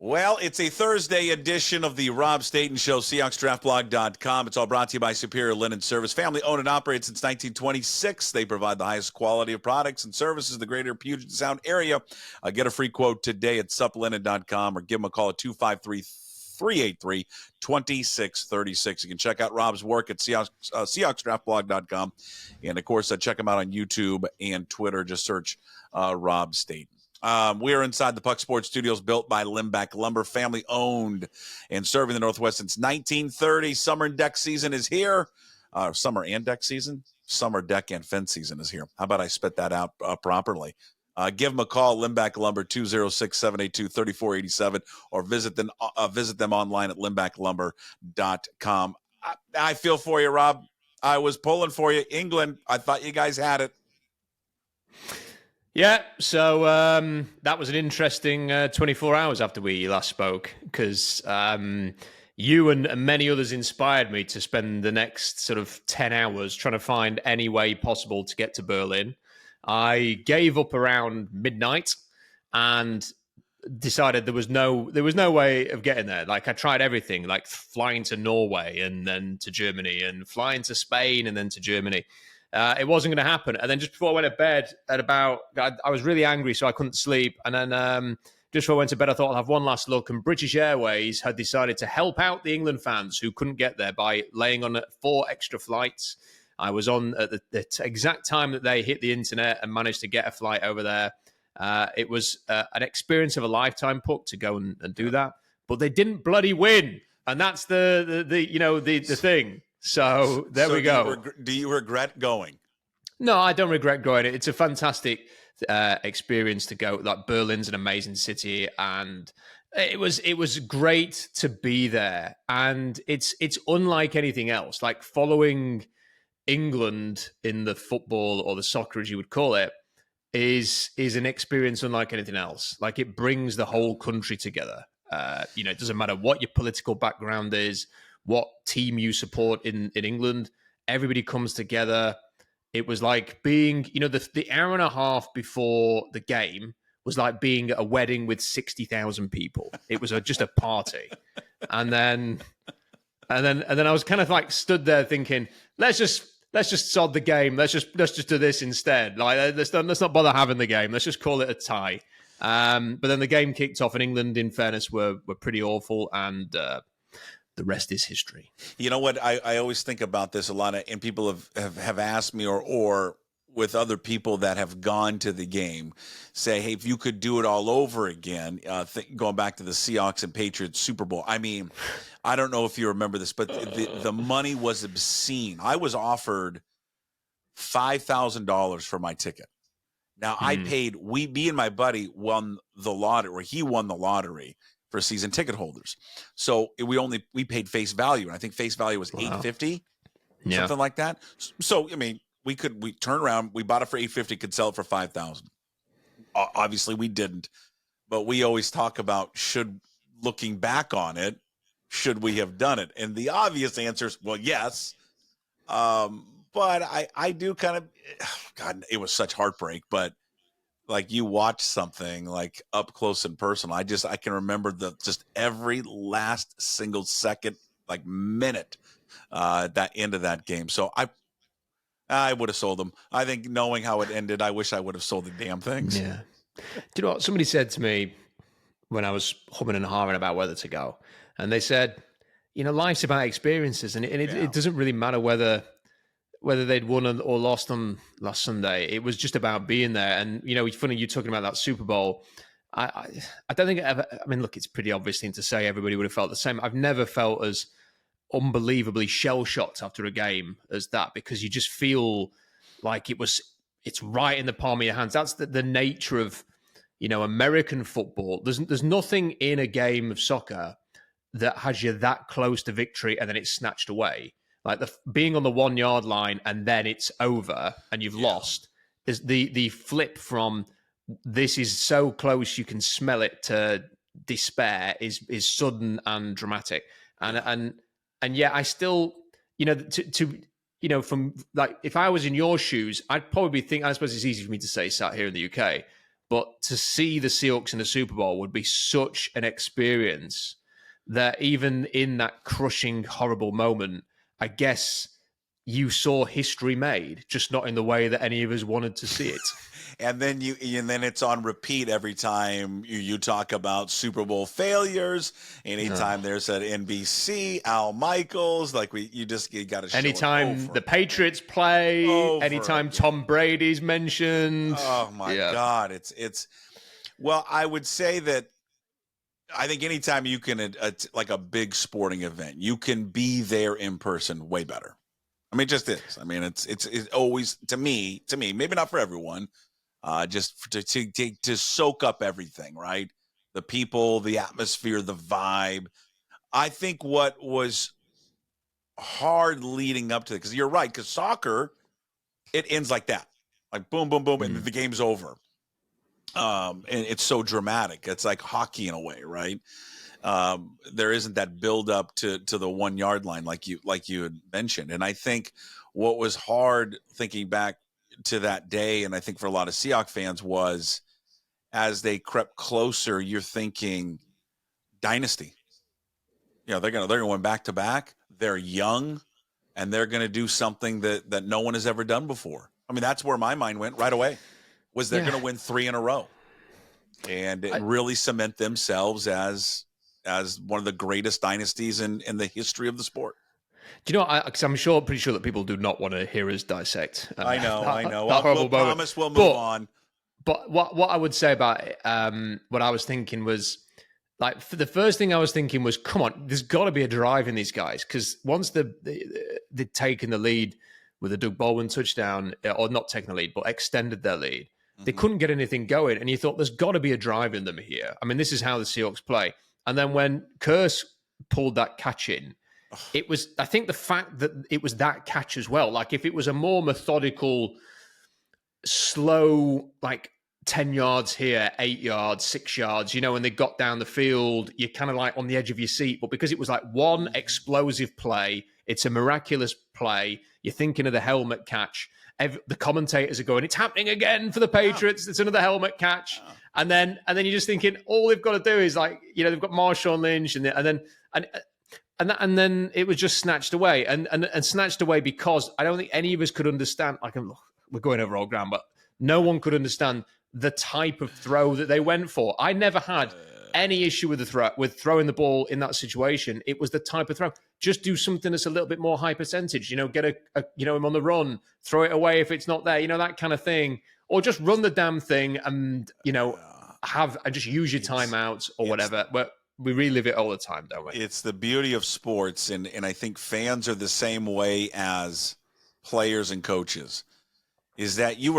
Well, it's a Thursday edition of the Rob Staton Show, SeahawksDraftBlog.com. It's all brought to you by Superior Linen Service. Family owned and operated since 1926. They provide the highest quality of products and services in the greater Puget Sound area. Get a free quote today at suplinen.com or give them a call at 253-383-2636. You can check out Rob's work at SeahawksDraftBlog.com. And, of course, check him out on YouTube and Twitter. Just search Rob Staton. We are inside the Puck Sports Studios, built by Limbeck Lumber, family owned and serving the Northwest since 1930. Summer and deck season is here. Summer and deck season? Summer deck and fence season is here. How about I spit that out properly? Give them a call, Limbeck Lumber, 206-782-3487, or visit them online at limbecklumber.com. I feel for you, Rob. I was pulling for you. England, I thought you guys had it. Yeah, so that was an interesting 24 hours after we last spoke, because you and many others inspired me to spend the next sort of 10 hours trying to find any way possible to get to Berlin. I gave up around midnight and decided there was no way of getting there. Like, I tried everything, like flying to Norway and then to Germany, and flying to Spain and then to Germany. It wasn't going to happen. And then just before I went to bed I was really angry, so I couldn't sleep. And then just before I went to bed, I thought I'll have one last look. And British Airways had decided to help out the England fans who couldn't get there by laying on 4 extra flights. I was on at the exact time that they hit the internet and managed to get a flight over there. It was an experience of a lifetime, Puck, to go and do that. But they didn't bloody win. And that's the thing. So there we go. Do you regret going? No, I don't regret going. It's a fantastic experience to go. Like, Berlin's an amazing city, and it was great to be there. And it's unlike anything else. Like, following England in the football, or the soccer as you would call it, is an experience unlike anything else. Like, it brings the whole country together. It doesn't matter what your political background is, what team you support in England, everybody comes together. It was like being, the hour and a half before the game was like being at a wedding with 60,000 people. It was just a party. And then I was kind of like stood there thinking, let's just sod the game. Let's just do this instead. Like, let's not bother having the game. Let's just call it a tie. But then the game kicked off, and England, in fairness, were pretty awful, and the rest is history. You know what? I always think about this a lot, and people have asked me, or with other people that have gone to the game, say, hey, if you could do it all over again, going back to the Seahawks and Patriots Super Bowl. I mean, I don't know if you remember this, but the money was obscene. I was offered $5,000 for my ticket. Now, I paid, me and my buddy won the lottery, or he won the lottery for season ticket holders. So we paid face value, and I think face value was $850, something like that. So, I mean, we turn around, we bought it for $850, could sell it for $5,000. Obviously we didn't, but we always talk about, looking back on it, should we have done it? And the obvious answer is, well, yes. But I do kind of, God, it was such heartbreak, but like, you watch something like up close and personal. I can remember just every last single second, like minute, that end of that game. So I would have sold them. I think, knowing how it ended, I wish I would have sold the damn things. Yeah. Do you know what? Somebody said to me when I was humming and hawing about whether to go, and they said, life's about experiences, and it doesn't really matter whether they'd won or lost on last Sunday. It was just about being there. And, it's funny you talking about that Super Bowl. I don't think it ever, I mean, look, it's a pretty obvious thing to say. Everybody would have felt the same. I've never felt as unbelievably shell-shocked after a game as that, because you just feel like it's right in the palm of your hands. That's the nature of, American football. There's nothing in a game of soccer that has you that close to victory and then it's snatched away. Like, being on the 1 yard line and then it's over and you've lost, is the flip from this is so close you can smell it to despair is sudden and dramatic. And yet I still, from, like, if I was in your shoes, I'd probably think, I suppose it's easy for me to say sat here in the UK, But to see the Seahawks in the Super Bowl would be such an experience that even in that crushing, horrible moment, I guess you saw history made, just not in the way that any of us wanted to see it. And then it's on repeat every time you talk about Super Bowl failures. Anytime there's an NBC, Al Michaels, like you got to show anytime the Patriots play, anytime Tom Brady's mentioned. Oh my God, it's. Well, I would say that I think anytime you can like a big sporting event, you can be there in person way better. I mean, it just is. I mean, it's always to me, maybe not for everyone. Just to soak up everything, right? The people, the atmosphere, the vibe. I think what was hard leading up to it, because you're right, because soccer, it ends like that. Like boom, boom, boom, and the game's over. And it's so dramatic. It's like hockey in a way, right? There isn't that build up to the 1 yard line like you had mentioned. And I think what was hard thinking back to that day, and I think for a lot of Seahawks fans, was as they crept closer, you're thinking dynasty. You know, they're gonna win back to back. They're young, and they're gonna do something that no one has ever done before. I mean, that's where my mind went right away. Was they're gonna win 3 in a row, and really cement themselves as one of the greatest dynasties in the history of the sport. Do you know, because I'm pretty sure that people do not want to hear us dissect. I know. We'll promise we'll move on. But what I would say about it, what I was thinking was, like, for the first thing I was thinking was, come on, there's got to be a drive in these guys, because once they'd taken the lead with a Doug Baldwin touchdown, or not taken the lead, but extended their lead, they couldn't get anything going, and you thought there's got to be a drive in them here. I mean, this is how the Seahawks play. And then when Curse pulled that catch in, it was, I think the fact that it was that catch as well. Like, if it was a more methodical, slow, like 10 yards here, 8 yards, 6 yards, you know, when they got down the field, you're kind of like on the edge of your seat. But because it was like one explosive play, it's a miraculous play. You're thinking of the helmet catch. The commentators are going, it's happening again for the Patriots. It's another helmet catch. And then you're just thinking, all they've got to do is, like, you know, they've got Marshawn Lynch and then it was just snatched away and snatched away because I don't think any of us could understand. We're going over old ground, but no one could understand the type of throw that they went for. I never had any issue with throwing the ball in that situation. It was the type of throw. Just do something that's a little bit more high percentage. You know, get him on the run, throw it away if it's not there. You know, that kind of thing, or just run the damn thing and just use your timeouts or whatever. But we relive it all the time, don't we? It's the beauty of sports, and I think fans are the same way as players and coaches. Is that you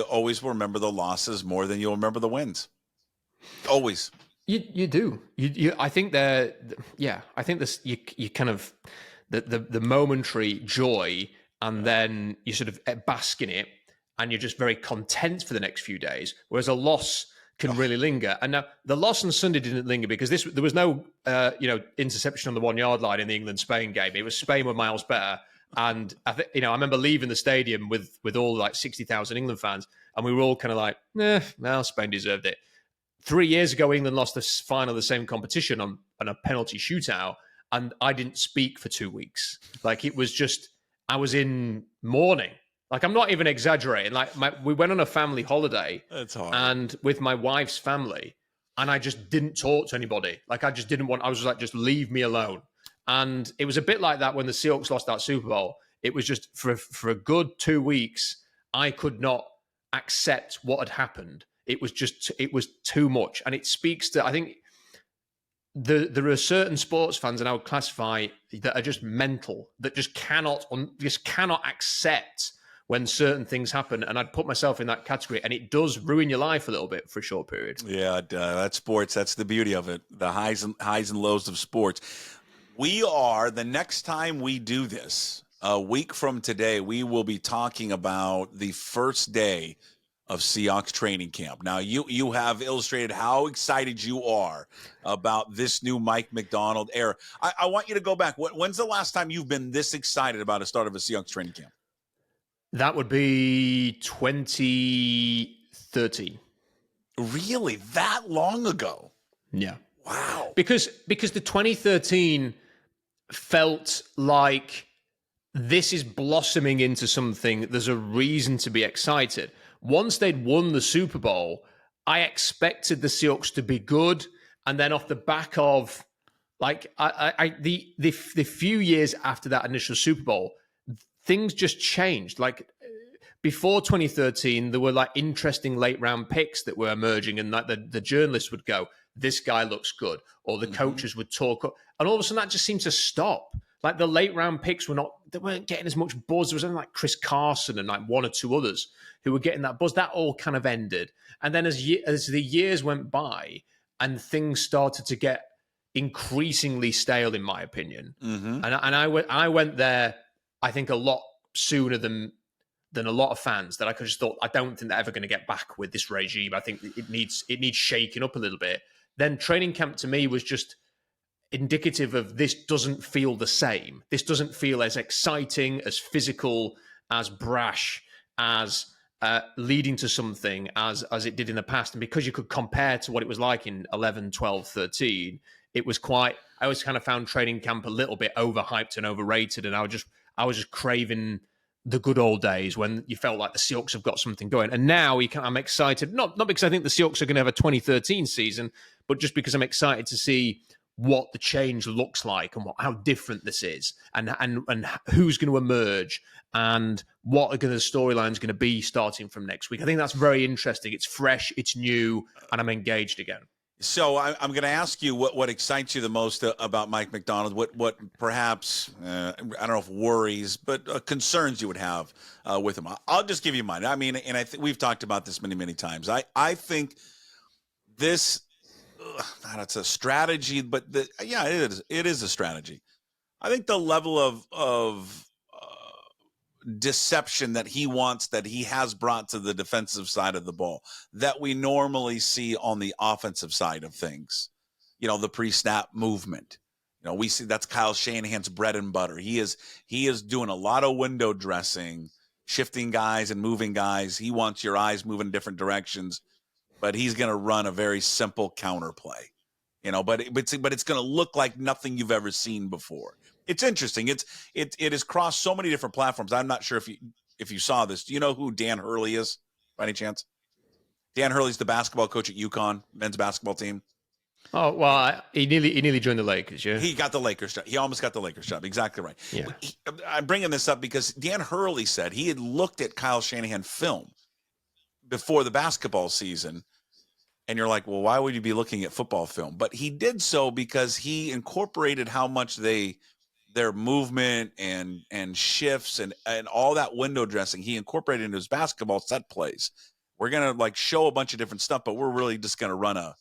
always remember the losses more than you'll remember the wins. Always. You do. I think I think this. You kind of the momentary joy, and then you sort of bask in it, and you're just very content for the next few days. Whereas a loss can really linger. And now the loss on Sunday didn't linger because there was no interception on the 1 yard line in the England-Spain game. It was Spain were miles better. And I remember leaving the stadium with all like 60,000 England fans, and we were all kind of like, well, Spain deserved it. 3 years ago, England lost the final of the same competition on a penalty shootout, and I didn't speak for 2 weeks. Like, it was just, I was in mourning. Like, I'm not even exaggerating. Like, we went on a family holiday. That's hard. And with my wife's family, and I just didn't talk to anybody. Like, I just didn't want, I was just like, just leave me alone. And it was a bit like that when the Seahawks lost that Super Bowl. It was just for a good 2 weeks, I could not accept what had happened. It was too much. And it speaks to, I think, there are certain sports fans, and I would classify, that are just mental, that just cannot accept when certain things happen. And I'd put myself in that category, and it does ruin your life a little bit for a short period. Yeah, that's sports. That's the beauty of it. The highs and lows of sports. The next time we do this, a week from today, we will be talking about the first day of Seahawks training camp. Now, you have illustrated how excited you are about this new Mike Macdonald era. I want you to go back. When's the last time you've been this excited about a start of a Seahawks training camp? That would be 2013. Really? That long ago? Yeah. Wow. Because the 2013 felt like this is blossoming into something. There's a reason to be excited. Once they'd won the Super Bowl, I expected the Seahawks to be good. And then off the back of like the few years after that initial Super Bowl, things just changed. Like before 2013, there were like interesting late round picks that were emerging, and like the journalists would go, "This guy looks good," or the coaches would talk, and all of a sudden that just seemed to stop. Like the late round picks they weren't getting as much buzz. There was only like Chris Carson and like one or two others who were getting that buzz. That all kind of ended, and then as the years went by and things started to get increasingly stale, in my opinion, and I went there, I think a lot sooner than a lot of fans, that I just thought, I don't think they're ever going to get back with this regime. I think it needs shaking up a little bit. Then training camp to me was just indicative of this doesn't feel the same. This doesn't feel as exciting, as physical, as brash, as leading to something as it did in the past. And because you could compare to what it was like in 11, 12, 13, it was I always kind of found training camp a little bit overhyped and overrated. And I was just craving the good old days when you felt like the Seahawks have got something going. And now I'm excited, not because I think the Seahawks are going to have a 2013 season, but just because I'm excited to see what the change looks like and how different this is, and who's going to emerge and what are the storylines going to be starting from next week. I think that's very interesting. It's fresh, it's new, and I'm engaged again. So I'm going to ask you what excites you the most about Mike Macdonald. What perhaps I don't know if worries, but concerns you would have with him. I'll just give you mine. I mean, and I think we've talked about this many times. I think this it's a strategy, but it is a strategy. I think the level of deception that he has brought to the defensive side of the ball that we normally see on the offensive side of things, the pre-snap movement, we see that's Kyle Shanahan's bread and butter. He is doing a lot of window dressing, shifting guys and moving guys. He wants your eyes moving different directions, but he's going to run a very simple counter play, but it's going to look like nothing you've ever seen before. It's interesting. It has crossed so many different platforms. I'm not sure if you saw this. Do you know who Dan Hurley is, by any chance? Dan Hurley's the basketball coach at UConn men's basketball team. Oh well, he nearly joined the Lakers. Yeah, he got the Lakers job. He almost got the Lakers job. Exactly right. Yeah. I'm bringing this up because Dan Hurley said he had looked at Kyle Shanahan film before the basketball season. And you're like, well, why would you be looking at football film? But he did so because he incorporated how much their movement and shifts and all that window dressing, he incorporated into his basketball set plays. We're going to show a bunch of different stuff, but we're really just going to run a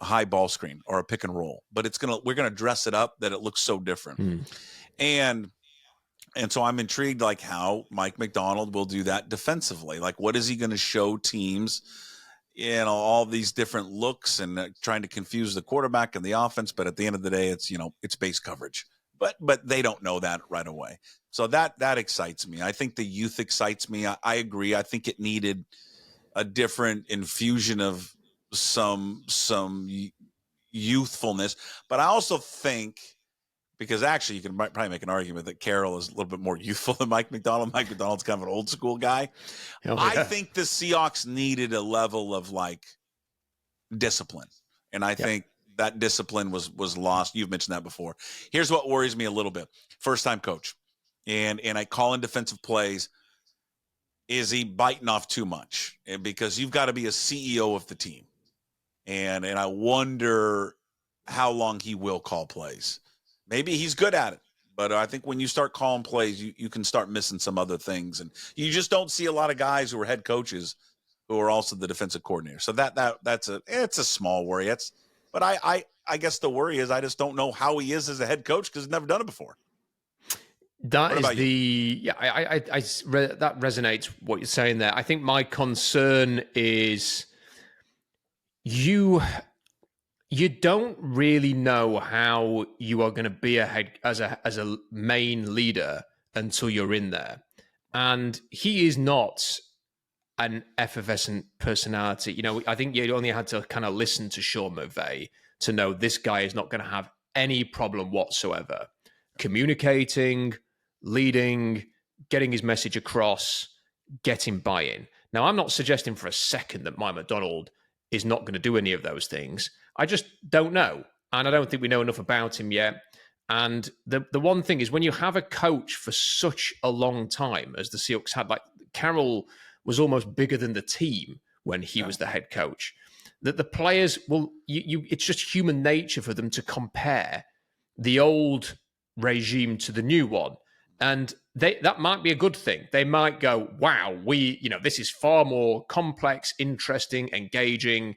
high ball screen or a pick and roll. But we're going to dress it up that it looks so different. And so I'm intrigued how Mike Macdonald will do that defensively. What is he going to show teams? All these different looks and trying to confuse the quarterback and the offense. But at the end of the day, it's base coverage. But they don't know that right away. So that excites me. I think the youth excites me. I agree. I think it needed a different infusion of some youthfulness. But I also think, because actually you can probably make an argument that Carroll is a little bit more youthful than Mike Macdonald. Mike Macdonald's kind of an old school guy. Oh, yeah. I think the Seahawks needed a level of discipline. And I think that discipline was lost. You've mentioned that before. Here's what worries me a little bit. First-time coach. And I call in defensive plays. Is he biting off too much? And because you've got to be a CEO of the team. And I wonder how long he will call plays. Maybe he's good at it, but I think when you start calling plays, you can start missing some other things. And you just don't see a lot of guys who are head coaches who are also the defensive coordinator. So it's a small worry. But I guess the worry is I just don't know how he is as a head coach because he's never done it before. That resonates what you're saying there. I think my concern is you don't really know how you are going to be a head as a main leader until you're in there. And he is not an effervescent personality. You know, I think you only had to kind of listen to Sean McVay to know this guy is not going to have any problem whatsoever communicating, leading, getting his message across, getting buy-in. Now, I'm not suggesting for a second that Mike Macdonald is not going to do any of those things. I just don't know. And I don't think we know enough about him yet. And the one thing is when you have a coach for such a long time as the Seahawks had, like Carroll was almost bigger than the team when he was the head coach, that the players will, it's just human nature for them to compare the old regime to the new one. And that might be a good thing. They might go, wow, this is far more complex, interesting, engaging,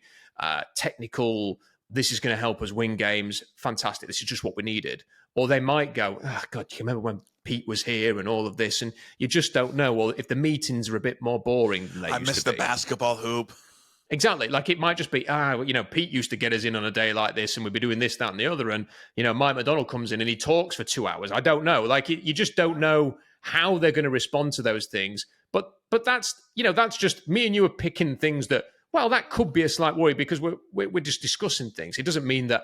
technical. This is going to help us win games. Fantastic. This is just what we needed. Or they might go, oh, God, you remember when Pete was here and all of this? And you just don't know. Well, if the meetings are a bit more boring than they used to be. I missed the basketball hoop. Exactly. Like it might just be, Pete used to get us in on a day like this and we'd be doing this, that, and the other. And, Mike Macdonald comes in and he talks for 2 hours. I don't know. Like you just don't know how they're going to respond to those things. But that's just me and you are picking things that, well, that could be a slight worry because we're just discussing things. It doesn't mean that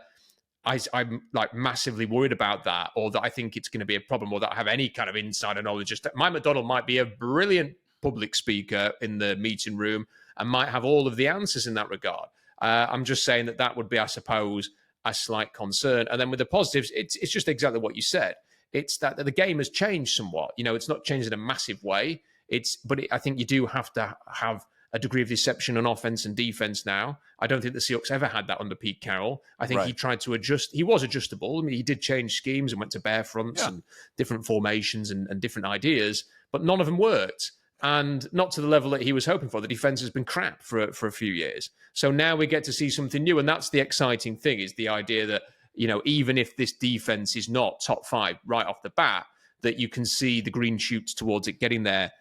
I'm like massively worried about that or that I think it's going to be a problem or that I have any kind of insider knowledge. Just Mike Macdonald might be a brilliant public speaker in the meeting room and might have all of the answers in that regard. I'm just saying that would be, I suppose, a slight concern. And then with the positives, it's just exactly what you said. It's that the game has changed somewhat. It's not changed in a massive way. I think you do have to have a degree of deception on offense and defense now. I don't think the Seahawks ever had that under Pete Carroll. I think he tried to adjust. He was adjustable. I mean, he did change schemes and went to bare fronts and different formations and different ideas, but none of them worked. And not to the level that he was hoping for. The defense has been crap for a few years. So now we get to see something new. And that's the exciting thing, is the idea that, even if this defense is not top 5 right off the bat, that you can see the green shoots towards it getting there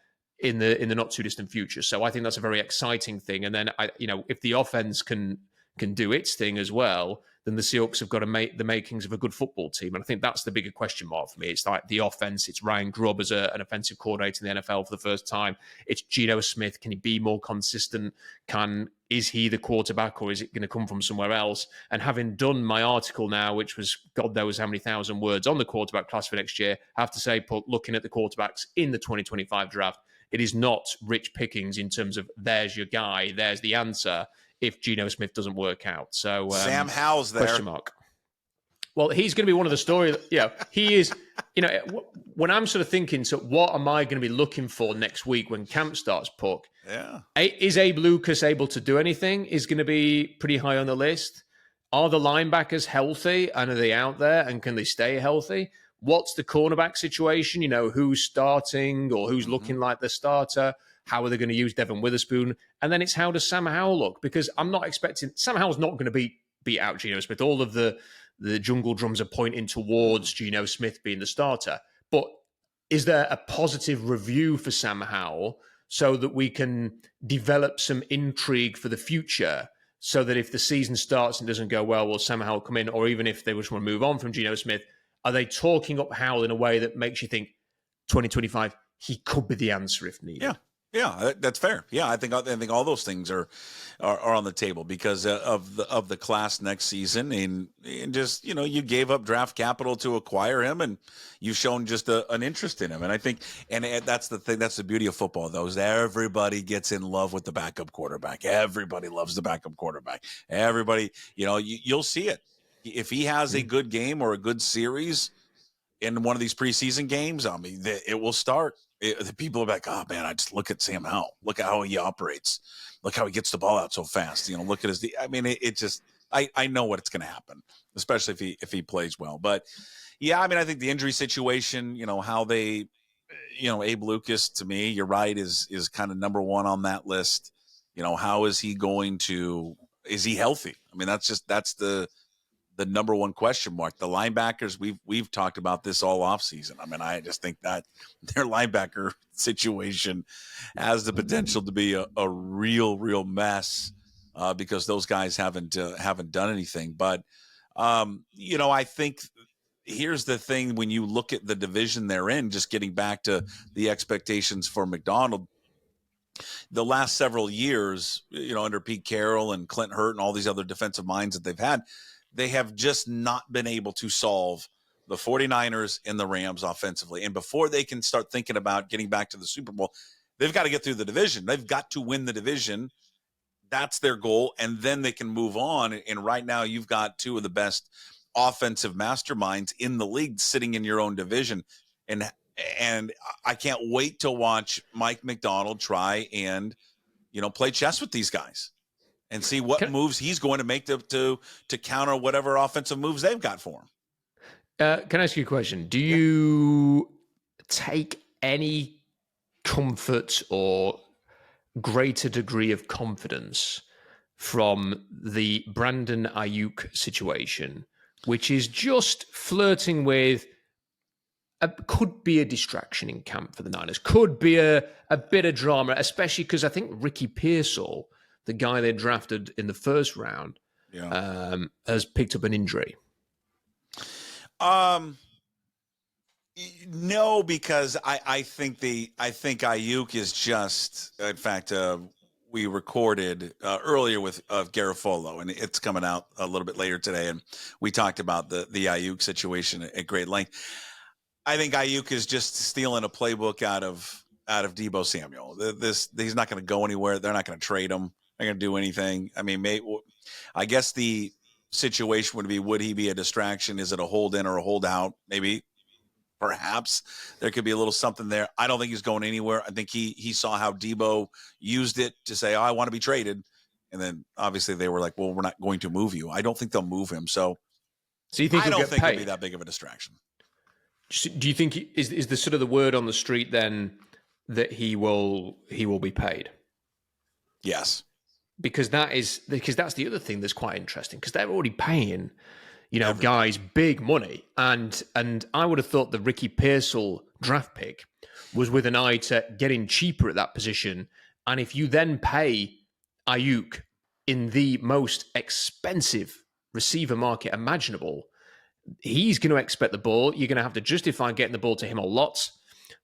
in the not too distant future. So I think that's a very exciting thing. And then, if the offense can do its thing as well, then the Seahawks have got to make the makings of a good football team. And I think that's the bigger question mark for me. It's like the offense. It's Ryan Grubb as an offensive coordinator in the NFL for the first time. It's Geno Smith. Can he be more consistent? Is he the quarterback or is it going to come from somewhere else? And having done my article now, which was God knows how many thousand words on the quarterback class for next year, I have to say, looking at the quarterbacks in the 2025 draft, it is not rich pickings in terms of there's your guy, there's the answer if Geno Smith doesn't work out. So Sam Howell's there. Question mark. Well, he's going to be one of the stories. He is, when I'm sort of thinking, so what am I going to be looking for next week when camp starts, Puck? Yeah. Is Abe Lucas able to do anything? Is going to be pretty high on the list. Are the linebackers healthy and are they out there and can they stay healthy? What's the cornerback situation? Who's starting or who's looking like the starter? How are they going to use Devin Witherspoon? And then it's how does Sam Howell look? Because I'm not expecting Sam Howell's not going to beat out Geno Smith. All of the jungle drums are pointing towards Geno Smith being the starter. But is there a positive review for Sam Howell so that we can develop some intrigue for the future? So that if the season starts and doesn't go well, will Sam Howell come in? Or even if they just want to move on from Geno Smith, are they talking up Howell in a way that makes you think 2025 he could be the answer if needed? Yeah, that's fair. Yeah, I think all those things are on the table because of the class next season, and just you gave up draft capital to acquire him, and you've shown just an interest in him, and I think that's the thing. That's the beauty of football, though, is everybody gets in love with the backup quarterback. Everybody loves the backup quarterback. Everybody, you'll see it if he has a good game or a good series in one of these preseason games. I mean, it will start. The people are like, oh man, I just look at Sam Howell. Look at how he operates. Look how he gets the ball out so fast. Look at his. I mean, it just. I know what it's going to happen, especially if he plays well. But yeah, I mean, I think the injury situation. How they. Abe Lucas, to me, you're right, is kind of number one on that list. How is he going to? Is he healthy? I mean, that's the number one question mark. The linebackers, we've talked about this all offseason. I mean, I just think that their linebacker situation has the potential to be a real mess because those guys haven't done anything. But I think here's the thing: when you look at the division they're in, just getting back to the expectations for Macdonald, The last several years, under Pete Carroll and Clint Hurt and all these other defensive minds that they've had, they have just not been able to solve the 49ers and the Rams offensively. And before they can start thinking about getting back to the Super Bowl, they've got to get through the division. They've got to win the division. That's their goal. And then they can move on. And right now you've got two of the best offensive masterminds in the league sitting in your own division. And I can't wait to watch Mike Macdonald try and, play chess with these guys and see what moves he's going to make to counter whatever offensive moves they've got for him. Can I ask you a question? Do you take any comfort or greater degree of confidence from the Brandon Ayuk situation, which is just flirting with could be a distraction in camp for the Niners, could be a bit of drama, especially because I think Ricky Pearsall, the guy they drafted in the first round, has picked up an injury. No, because I think Ayuk is just, in fact, we recorded earlier with Garofolo, and it's coming out a little bit later today, and we talked about the Ayuk situation at great length. I think Ayuk is just stealing a playbook out of Deebo Samuel. He's not going to go anywhere. They're not going to trade him. They're going to do anything. I mean, I guess the situation would he be a distraction? Is it a hold in or a hold out? Maybe, perhaps there could be a little something there. I don't think he's going anywhere. I think he saw how Deebo used it to say, "Oh, I want to be traded," and then obviously they were like, "Well, we're not going to move you." I don't think they'll move him. So you think I don't think it'll be that big of a distraction. Do you think is the sort of the word on the street then that he will be paid? Yes. Because that's the other thing that's quite interesting, because they're already paying, guys big money, and I would have thought the Ricky Pearsall draft pick was with an eye to getting cheaper at that position, and if you then pay Ayuk in the most expensive receiver market imaginable, he's going to expect the ball. You're going to have to justify getting the ball to him a lot.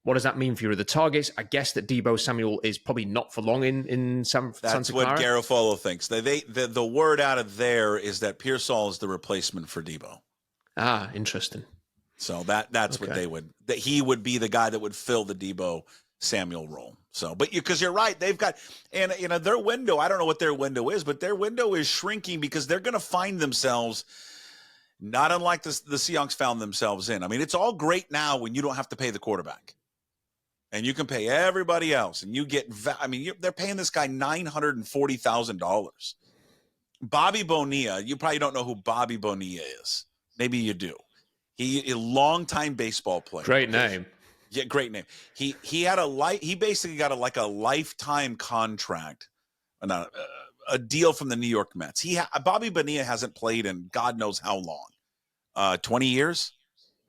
What does that mean for your other targets? I guess that Deebo Samuel is probably not for long in Santa Clara. That's what Garofolo thinks. The word out of there is that Pearsall is the replacement for Deebo. Ah, interesting. So that's what that he would be the guy that would fill the Deebo Samuel role. So, but because you're right, they've got, and their window, I don't know what their window is, but their window is shrinking because they're going to find themselves not unlike the Seahawks found themselves in. I mean, it's all great now when you don't have to pay the quarterback. And you can pay everybody else. And you get, they're paying this guy $940,000. Bobby Bonilla, you probably don't know who Bobby Bonilla is. Maybe you do. He a longtime baseball player. Great name. Yeah, great name. He had he basically got a lifetime contract, a deal from the New York Mets. Bobby Bonilla hasn't played in God knows how long, 20 years,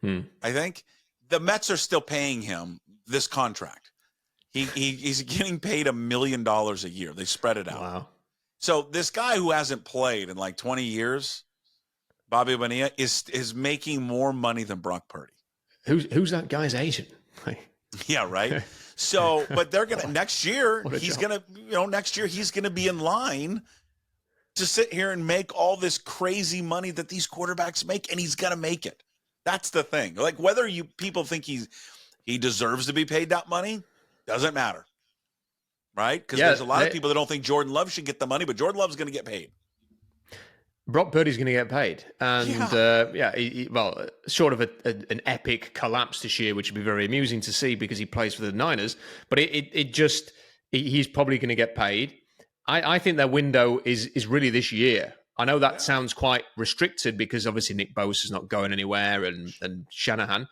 I think. The Mets are still paying him this contract. He's getting paid $1 million a year. They spread it out. Wow. So this guy who hasn't played in like 20 years, Bobby Bonilla, is making more money than Brock Purdy. Who's that guy's agent? Yeah, right. So, but they're gonna next year. He's gonna be in line to sit here and make all this crazy money that these quarterbacks make, and he's gonna make it. That's the thing. Like whether people think he deserves to be paid that money doesn't matter, right? Because there's a lot of people that don't think Jordan Love should get the money, but Jordan Love's going to get paid. Brock Purdy's going to get paid, and short of an epic collapse this year, which would be very amusing to see because he plays for the Niners. But he's probably going to get paid. I think their window is really this year. I know that sounds quite restricted because obviously Nick Bosa is not going anywhere and Shanahan,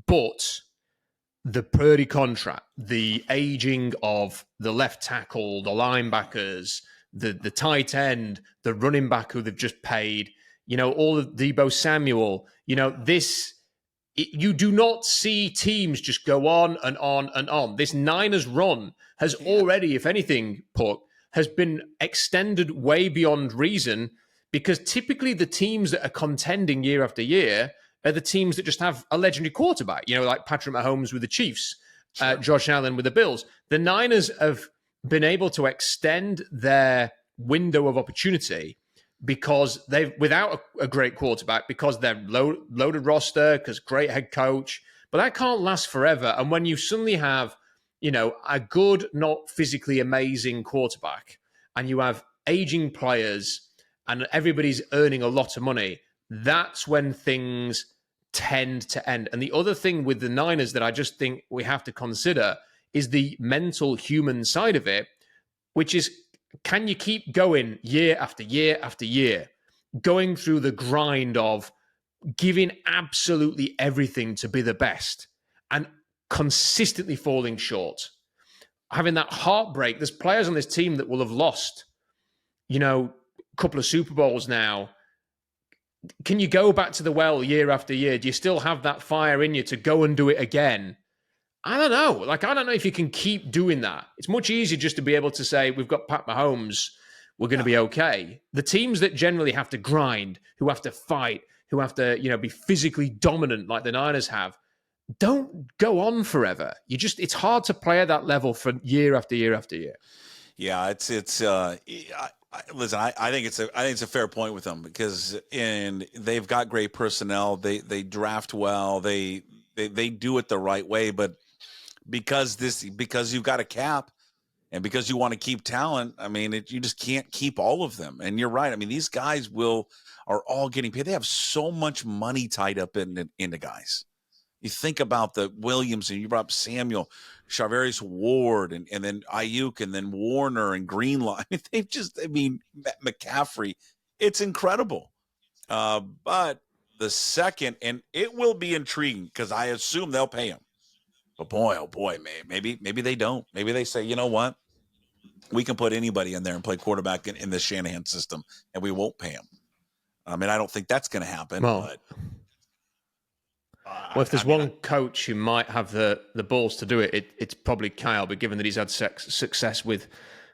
but the Purdy contract, the aging of the left tackle, the linebackers, the tight end, the running back who they've just paid, all of Deebo Samuel, you do not see teams just go on and on and on. This Niners run has already, if anything, has been extended way beyond reason. Because typically the teams that are contending year after year are the teams that just have a legendary quarterback, like Patrick Mahomes with the Chiefs, Josh Allen with the Bills. The Niners have been able to extend their window of opportunity because they've, without a great quarterback, because they're loaded roster, because great head coach, but that can't last forever. And when you suddenly have, a good, not physically amazing quarterback, and you have aging players, and everybody's earning a lot of money, that's when things tend to end. And the other thing with the Niners that I just think we have to consider is the mental human side of it, which is, can you keep going year after year after year, going through the grind of giving absolutely everything to be the best and consistently falling short? Having that heartbreak. There's players on this team that will have lost, a couple of Super Bowls now. Can you go back to the well year after year? Do you still have that fire in you to go and do it again? I don't know. I don't know if you can keep doing that. It's much easier just to be able to say, we've got Pat Mahomes, we're going to be okay. The teams that generally have to grind, who have to fight, who have to, be physically dominant like the Niners have, don't go on forever. It's hard to play at that level for year after year after year. Yeah, listen, I think it's a fair point with them because they've got great personnel. They draft well. They do it the right way, but because you've got a cap and because you want to keep talent, I mean, you just can't keep all of them. And you're right. I mean, these guys are all getting paid. They have so much money tied up into guys. You think about the Williams, and you brought up Samuel, Charvarius Ward, and then Ayuk, and then Warner and Greenlaw. McCaffrey. It's incredible. But the second, and it will be intriguing because I assume they'll pay him. But boy, oh boy, maybe they don't. Maybe they say, you know what? We can put anybody in there and play quarterback in the Shanahan system, and we won't pay him. I mean, I don't think that's going to happen. But if there's one coach who might have the balls to do it, it's probably Kyle. But given that he's had success with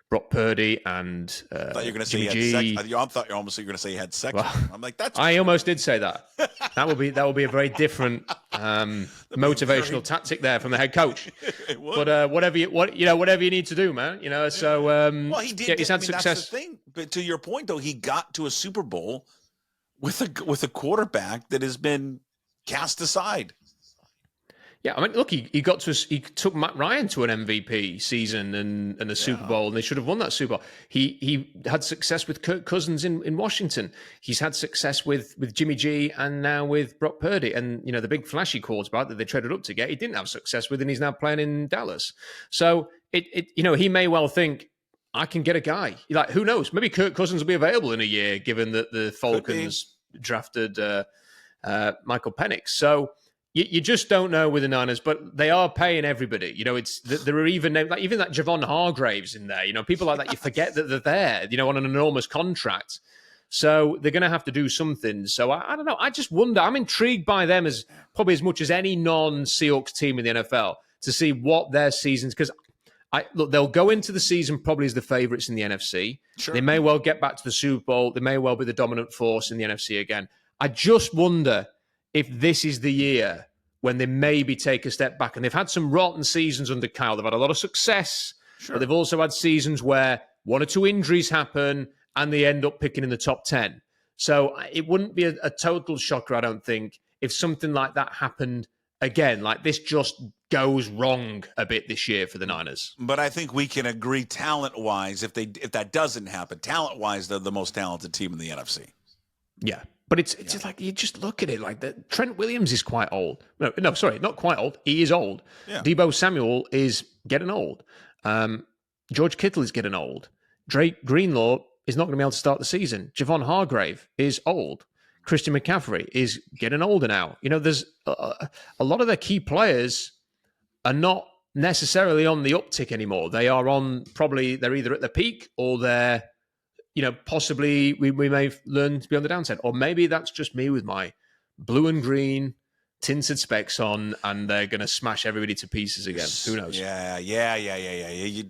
Brock Purdy and I thought you were going to say Jimmy he had G. sex. I thought you almost were going to say he had sex. Well, I'm like, that's. I almost did say that. That would be a very different motivational tactic there from the head coach. But whatever you need to do, man. So well, he did. He's had success. That's the thing. But to your point, though, he got to a Super Bowl with a quarterback that has been cast aside. Yeah, I mean, look, he took Matt Ryan to an MVP season and a Super Bowl, and they should have won that Super Bowl. He had success with Kirk Cousins in Washington. He's had success with Jimmy G and now with Brock Purdy. And, the big flashy quarterback that they traded up to get, he didn't have success with, and he's now playing in Dallas. So, he may well think, I can get a guy. Like, who knows? Maybe Kirk Cousins will be available in a year, given that the Falcons drafted Michael Penix. So, you just don't know with the Niners, but they are paying everybody. There are even that Javon Hargraves in there. People like that, you forget that they're there, on an enormous contract. So they're going to have to do something. So I don't know. I just wonder. I'm intrigued by them as probably as much as any non-Seahawks team in the NFL to see what their seasons, because they'll go into the season probably as the favorites in the NFC. Sure. They may well get back to the Super Bowl. They may well be the dominant force in the NFC again. I just wonder if this is the year when they maybe take a step back. And they've had some rotten seasons under Kyle. They've had a lot of success, but they've also had seasons where one or two injuries happen and they end up picking in the top 10. So it wouldn't be a total shocker, I don't think, if something like that happened again. Like this just goes wrong a bit this year for the Niners. But I think we can agree talent-wise, if that doesn't happen, talent-wise, they're the most talented team in the NFC. Yeah. But it's just like, you just look at it like that. Trent Williams is quite old. No, sorry, not quite old. He is old. Yeah. Deebo Samuel is getting old. George Kittle is getting old. Drake Greenlaw is not going to be able to start the season. Javon Hargrave is old. Christian McCaffrey is getting older now. There's a lot of their key players are not necessarily on the uptick anymore. They're either at the peak or they're, possibly we may learn to be on the downside. Or maybe that's just me with my blue and green tinted specs on, and they're going to smash everybody to pieces again. Who knows? Yeah. You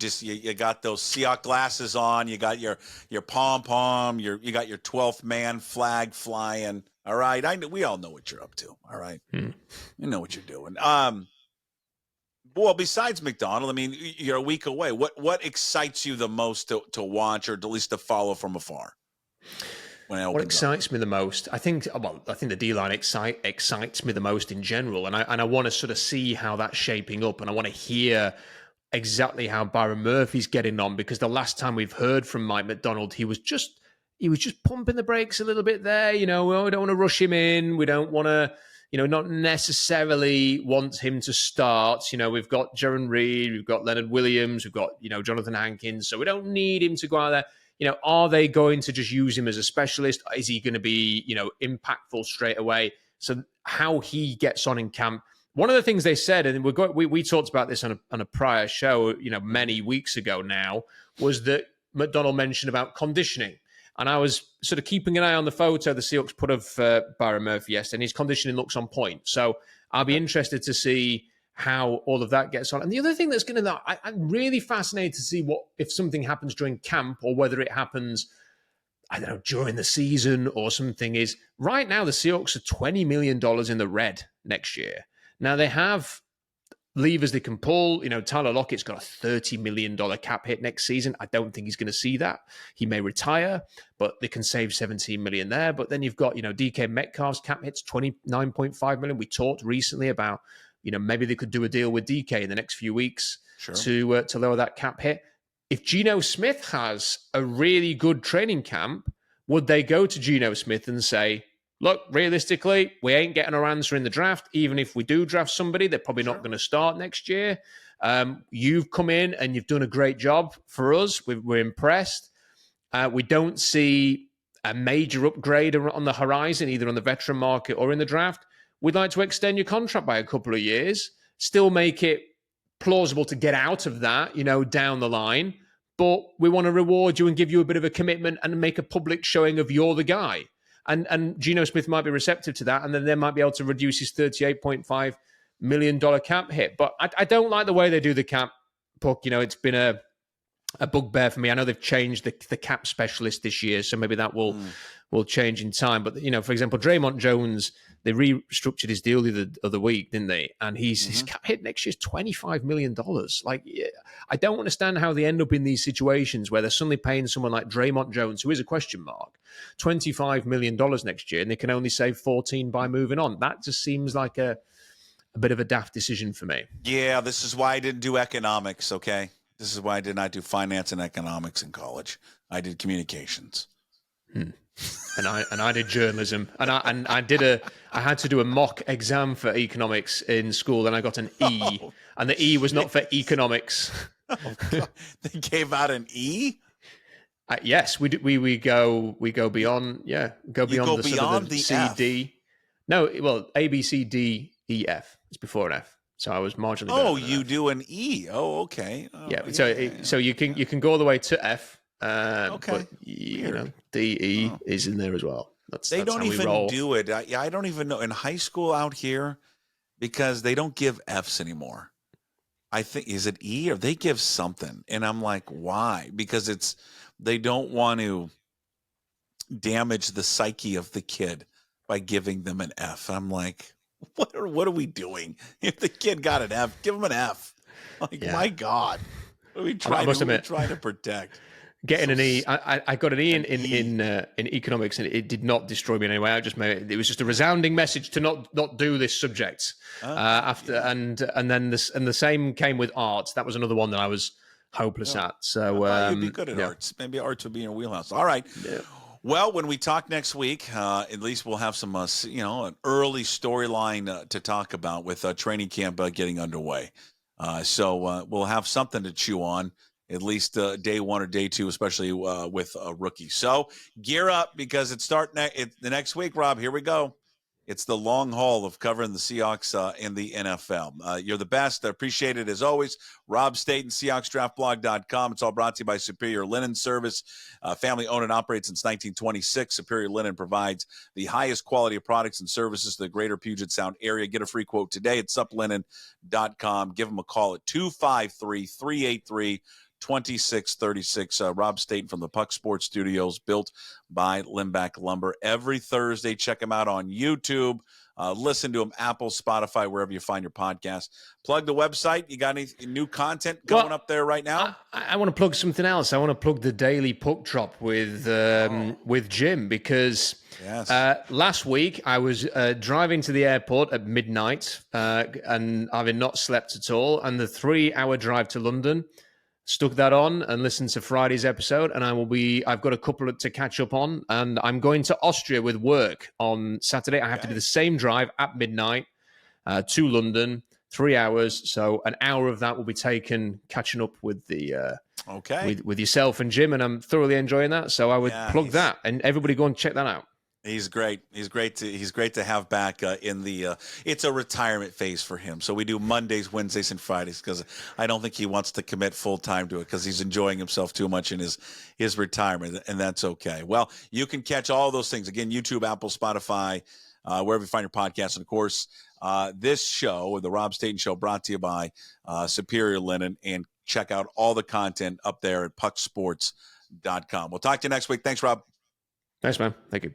got those Seahawks glasses on. You got your pom-pom. You got your 12th man flag flying. All right. We all know what you're up to. All right. You know what you're doing. Well, besides Macdonald, I mean, you're a week away. What excites you the most to watch, or at least to follow from afar when it What opens up? excites me the most, I think the D line excites me the most in general, and I want to sort of see how that's shaping up, and I want to hear exactly how Byron Murphy's getting on, because the last time we've heard from Mike Macdonald, he was just pumping the brakes a little bit there. We don't want to rush him in. We don't want to, not necessarily want him to start. We've got Jaron Reed, we've got Leonard Williams, we've got, Jonathan Hankins. So we don't need him to go out there. Are they going to just use him as a specialist? Is he going to be, impactful straight away? So how he gets on in camp. One of the things they said, and we talked about this on a prior show, many weeks ago now, was that Macdonald mentioned about conditioning. And I was sort of keeping an eye on the photo the Seahawks put of Byron Murphy yesterday, and his conditioning looks on point. So I'll be interested to see how all of that gets on. And the other thing that's going to, I'm really fascinated to see if something happens during camp, or whether it happens, I don't know, during the season or something, is right now the Seahawks are $20 million in the red next year. Now they have levers they can pull. Tyler Lockett's got a $30 million cap hit next season. I don't think he's going to see that. He may retire, but they can save $17 million there. But then you've got, DK Metcalf's cap hit's $29.5 million. We talked recently about, maybe they could do a deal with DK in the next few weeks to lower that cap hit. If Geno Smith has a really good training camp, would they go to Geno Smith and say, look, realistically, we ain't getting our answer in the draft. Even if we do draft somebody, they're probably not going to start next year. You've come in and you've done a great job for us. We're impressed. We don't see a major upgrade on the horizon, either on the veteran market or in the draft. We'd like to extend your contract by a couple of years, still make it plausible to get out of that, down the line. But we want to reward you and give you a bit of a commitment and make a public showing of you're the guy. And Geno Smith might be receptive to that, and then they might be able to reduce his $38.5 million cap hit. But I don't like the way they do the cap, Puck. It's been a bugbear for me. I know they've changed the cap specialist this year, so maybe that will change in time. But, for example, Draymond Jones, they restructured his deal the other week, didn't they? And his cap hit next year is $25 million. Like, I don't understand how they end up in these situations where they're suddenly paying someone like Draymond Jones, who is a question mark, $25 million next year, and they can only save 14 by moving on. That just seems like a bit of a daft decision for me. Yeah, this is why I didn't do economics, okay? This is why I did not do finance and economics in college. I did communications. And I did journalism, and I had to do a mock exam for economics in school, and I got an E, and the E was not for economics. They gave out an E? Yes, we go beyond. Yeah, go beyond the CD. F. No, well, A, B, C, D, E, F. It's before an F. So I was marginally. Oh, you do an E. Oh, okay. Oh, yeah. So you can go all the way to F. Okay. But, D, E is in there as well. They don't even do it. I don't even know in high school out here, because they don't give Fs anymore. I think, is it E, or they give something? And I'm like, why? Because they don't want to damage the psyche of the kid by giving them an F. I'm like, what are we doing? If the kid got an F, give him an F. Like, my God, what are we trying to protect? Getting an E, I got an E in economics, and it did not destroy me in any way. It was just a resounding message to not do this subject. And then the same came with arts. That was another one that I was hopeless at. So you'd be good at arts. Maybe arts would be in your wheelhouse. All right. Yeah. Well, when we talk next week, at least we'll have some an early storyline to talk about with training camp getting underway. So we'll have something to chew on. At least day one or day two, especially with a rookie. So gear up, because it's the next week, Rob. Here we go. It's the long haul of covering the Seahawks in the NFL. You're the best. I appreciate it as always. Rob Staton, SeahawksDraftBlog.com. It's all brought to you by Superior Linen Service. Family owned and operated since 1926. Superior Linen provides the highest quality of products and services to the greater Puget Sound area. Get a free quote today at suplinen.com. Give them a call at 253-383 2636. Rob Staton from the Puck Sports Studios, built by Limback Lumber. Every Thursday, check him out on YouTube. Listen to him, Apple, Spotify, wherever you find your podcast. Plug the website. You got any new content going up there right now? I want to plug something else. I want to plug the Daily Puck Drop with Jim, because last week I was driving to the airport at midnight and having not slept at all, and the 3-hour drive to London, stuck that on and listened to Friday's episode, and I've got a couple to catch up on, and I'm going to Austria with work on Saturday. I have to do the same drive at midnight to London, 3 hours. So an hour of that will be taken catching up with the with yourself and Jim, and I'm thoroughly enjoying that. So I would plug that, and everybody go and check that out. He's great. He's great to have back in the. It's a retirement phase for him. So we do Mondays, Wednesdays, and Fridays because I don't think he wants to commit full time to it because he's enjoying himself too much in his retirement, and that's okay. Well, you can catch all those things again: YouTube, Apple, Spotify, wherever you find your podcasts, and of course, this show, the Rob Staton Show, brought to you by Superior Linen, and check out all the content up there at pucksports.com. We'll talk to you next week. Thanks, Rob. Thanks, man. Thank you.